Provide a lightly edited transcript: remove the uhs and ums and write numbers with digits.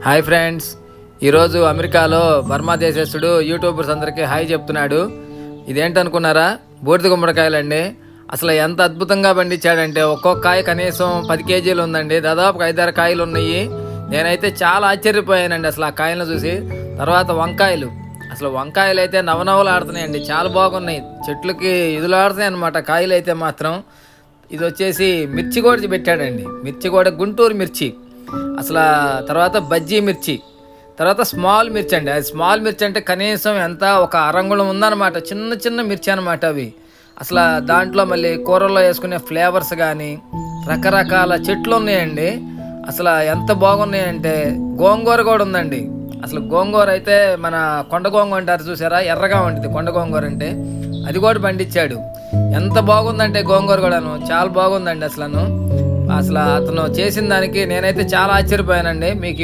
Hi friends, ఈరోజు అమెరికాలో Burma దేశస్థుడు YouTubers అందరికీ హాయ్ చెప్తున్నాడు. ఇదేంటనుకున్నారా? బూడిద గుమ్మడికాయలండి. అసలు ఎంత అద్భుతంగా పండించాడంటే ఒక్కొక్క కాయ కనీసం 10 కేజీలు ఉందండి. దాదాపు 5-6 కాయలు ఉన్నాయి. నేనైతే చాలా ఆశ్చర్యపోయానండి అసలు ఆ కాయలను చూసి. తర్వాత వంకాయలు, అసలు వంకాయలు అయితే నవనవలు ఆడుతున్నాయండి, చాలా బాగున్నాయి. చెట్లకి ఇదులాడుతున్నాయి అనమాట కాయలు అయితే మాత్రం. ఇది వచ్చేసి మిర్చి కూడా పెట్టాడండి. మిర్చి కూడా గుంటూరు మిర్చి. అసలు తర్వాత బజ్జీ మిర్చి, తర్వాత స్మాల్ మిర్చి అండి. అది స్మాల్ మిర్చి అంటే కనీసం ఎంత ఒక అరంగుళం ఉందన్నమాట. చిన్న చిన్న మిర్చి అనమాట అవి. అసలు దాంట్లో మళ్ళీ కూరల్లో వేసుకునే ఫ్లేవర్స్ కానీ రకరకాల చెట్లు ఉన్నాయండి. అసలు ఎంత బాగున్నాయంటే గోంగూర కూడా ఉందండి. అసలు గోంగూర అయితే మన కొండ గోంగూర అంటారు చూసారా, ఎర్రగా ఉంటుంది కొండ గోంగూర అంటే, అది కూడా పండించాడు. ఎంత బాగుందంటే గోంగూర కూడాను చాలా బాగుందండి. అసలు అతను చేసిన దానికి నేనైతే చాలా ఆశ్చర్యపోయానండి. మీకు